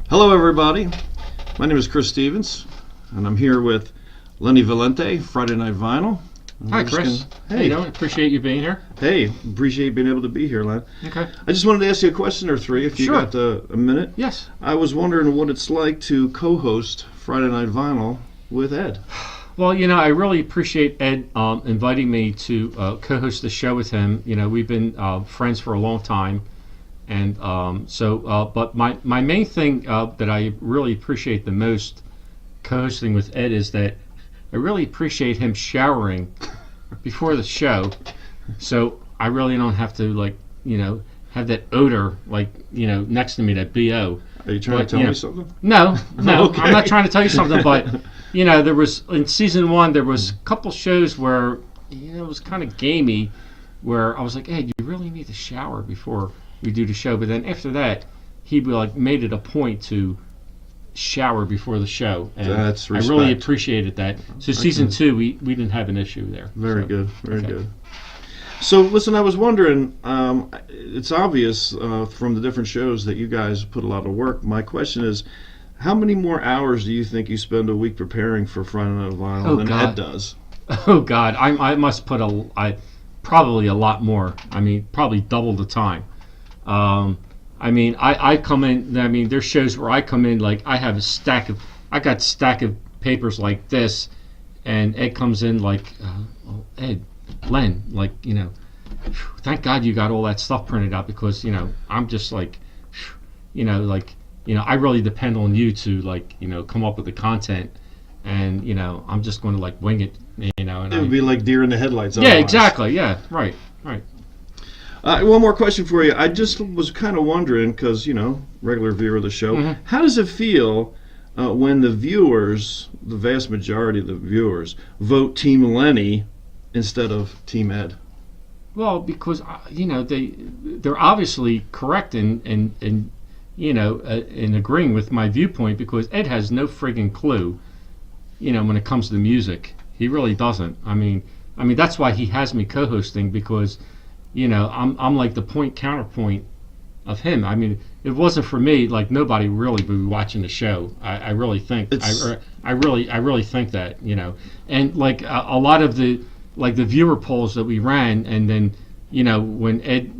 Hello, everybody. My name is Chris Stevens, and I'm here with Lenny Valente, Friday Night Vinyl. Hi, Chris. How you doing? Appreciate you being here. Hey, appreciate being able to be here, Len. Okay. I just wanted to ask you a question or three, if you Sure. got a minute. Yes. I was wondering what it's like to co-host Friday Night Vinyl with Ed. Well, I really appreciate Ed inviting me to co-host the show with him. We've been friends for a long time, and but my main thing that I really appreciate the most co-hosting with Ed is that I really appreciate him showering before the show, so I really don't have to have that odor next to me, that BO. Are you trying to tell me something? No, Okay. I'm not trying to tell you something, but there was in season 1 there was a couple shows where it was kind of gamey, where I was like, hey, you really need to shower before we do the show. But then after that, he made it a point to shower before the show, and That's I respect. really appreciated that. So season 2, we didn't have an issue there. Very So, good, very okay. good. So, listen, I was wondering, it's obvious from the different shows that you guys put a lot of work. My question is, how many more hours do you think you spend a week preparing for Friday Night Vinyl than God. Ed does? Oh God, I must put probably a lot more. I mean, probably double the time. I come in. There's shows where I come in I have I got a stack of papers like this, and Ed comes in Ed, Len, thank God you got all that stuff printed out, because I'm just I really depend on you to come up with the content, and I'm just going to wing it, and It would be like deer in the headlights. yeah, otherwise. exactly, yeah, right. One more question for you. I just was kind of wondering, because, regular viewer of the show, Mhm. how does it feel when the viewers, the vast majority of the viewers, vote Team Lenny instead of Team Ed? Well, because they're obviously correct in agreeing with my viewpoint, because Ed has no friggin' clue, when it comes to the music. He really doesn't. I mean that's why he has me co-hosting, because I'm like the point counterpoint of him. I mean, if it wasn't for me, nobody really would be watching the show. I really think I really think that, and a lot of the viewer polls that we ran, and then when Ed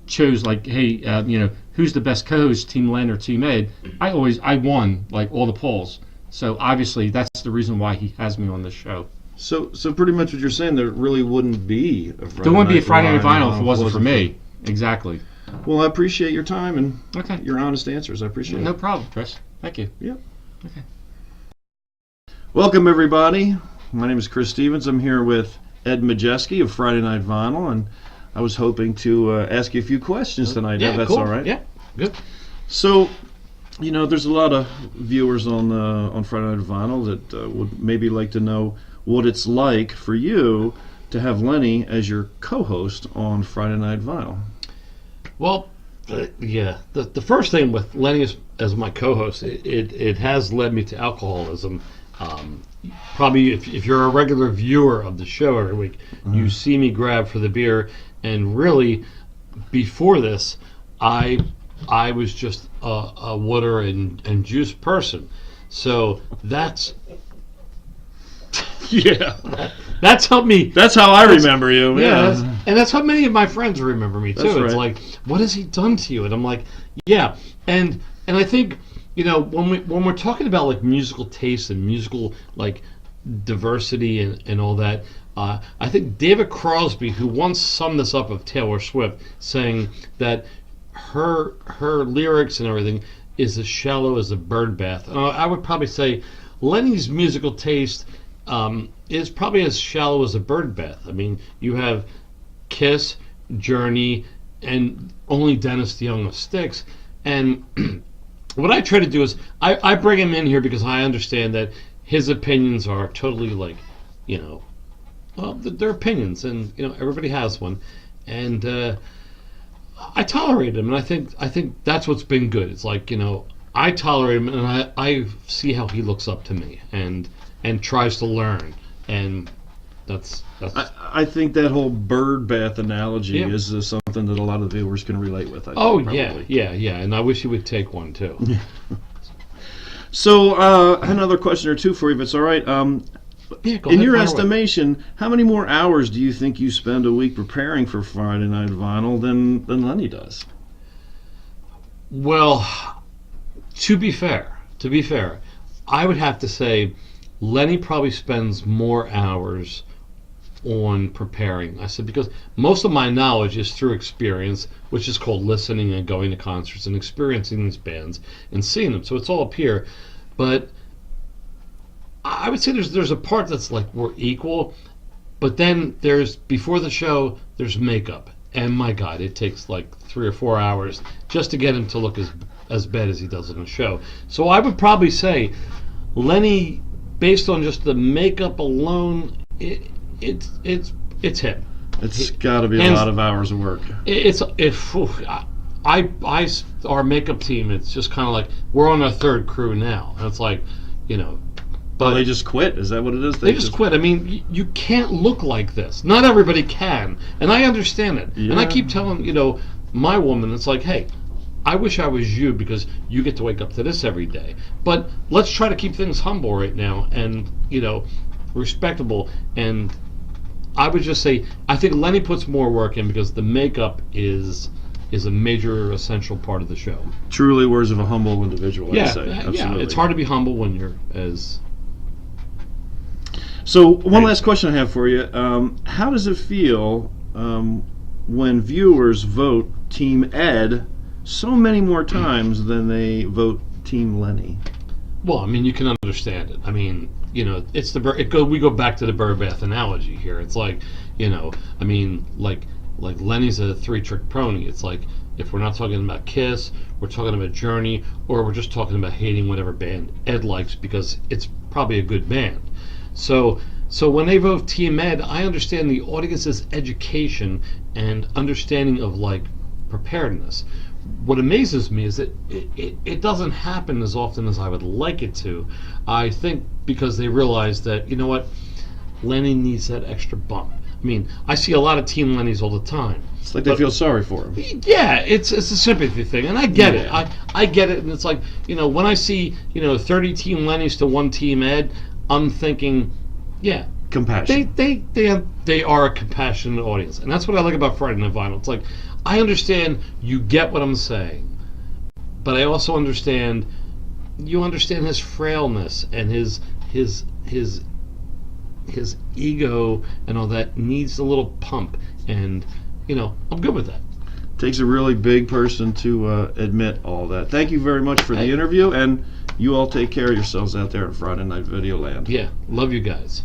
chose hey, who's the best co-host, Team Len or Team Ed, I won all the polls. So obviously that's the reason why he has me on this show. So pretty much what you're saying, there really wouldn't be a Friday There wouldn't be a Night Friday Night Vinyl if it wasn't for me. Exactly. Well, I appreciate your time and Okay. your honest answers. I appreciate No it. problem, Chris. Thank you. Yep. Okay. Welcome, everybody. My name is Chris Stevens. I'm here with Ed Majeski of Friday Night Vinyl, and I was hoping to ask you a few questions tonight, if that's cool. all right. Yeah, good. So, there's a lot of viewers on Friday Night Vinyl that would maybe like to know what it's like for you to have Lenny as your co-host on Friday Night Vinyl. Well, the first thing with Lenny as my co-host, it has led me to alcoholism. Probably if you're a regular viewer of the show every week, you see me grab for the beer, and really, before this, I was just a water and juice person. So that's that's helped me. That's how I remember you. And that's how many of my friends remember me too. That's It's right. what has he done to you? And I'm like, yeah. And I think when we're talking about musical taste and musical diversity and all that, I think David Crosby, who once summed this up of Taylor Swift, saying that her lyrics and everything is as shallow as a bird bath. I would probably say Lenny's musical taste is probably as shallow as a bird bath. I mean, you have Kiss, Journey, and only Dennis DeYoung of Styx. And what I try to do is I bring him in here because I understand that his opinions are totally they're opinions, and everybody has one, and I tolerate him, and I think that's what's been good. It's I tolerate him, and I see how he looks up to me and tries to learn, and that's. I think that whole bird bath analogy Yeah. is something that a lot of viewers can relate with. I think, Oh probably. yeah, and I wish he would take one too. So, another question or two for you, if it's all right. Yeah, go In ahead, your fire away. estimation, how many more hours do you think you spend a week preparing for Friday Night Vinyl than Lenny does? Well, to be fair, I would have to say Lenny probably spends more hours on preparing. I said because most of my knowledge is through experience, which is called listening and going to concerts and experiencing these bands and seeing them. So it's all up here. But I would say there's a part that's like we're equal, but then there's before the show there's makeup. And my God, it takes like 3 or 4 hours just to get him to look as bad as he does in the show. So I would probably say Lenny, based on just the makeup alone, it's him. It's got to be a hands- lot of hours of work. Our makeup team. It's just kind of like we're on our third crew now, and it's like, you know. But they just quit. Is that what it is? They just quit. I mean, you can't look like this. Not everybody can, and I understand it. And I Yeah. keep telling my woman, it's like, hey, I wish I was you because you get to wake up to this every day. But let's try to keep things humble right now, and respectable. And I would just say, I think Lenny puts more work in because the makeup is a major essential part of the show. Truly words of a humble individual, I'd say. Absolutely. Yeah. It's hard to be humble when you're as. So, one last question I have for you. How does it feel when viewers vote Team Ed so many more times than they vote Team Lenny? Well, I mean, you can understand it. I mean, it's we go back to the bird bath analogy here. It's like, I mean, like Lenny's a 3-trick pony. It's like if we're not talking about Kiss, we're talking about Journey, or we're just talking about hating whatever band Ed likes because it's probably a good band. So when they vote Team Ed, I understand the audience's education and understanding of like preparedness. What amazes me is that it doesn't happen as often as I would like it to. I think because they realize that, you know what, Lenny needs that extra bump. I mean, I see a lot of Team Lennys all the time. It's like they feel sorry for him. Yeah, it's a sympathy thing, and I get it. Yeah. I get it, and it's like, when I see, 30 Team Lennys to 1 Team Ed, I'm thinking, yeah, Compassion. they are a compassionate audience, and that's what I like about Friday Night Vinyl. It's like, I understand you get what I'm saying, but I also understand you understand his frailness and his ego and all that needs a little pump, and I'm good with that. Takes a really big person to admit all that. Thank you very much for the interview, and you all take care of yourselves out there in Friday Night Video Land. Yeah, love you guys.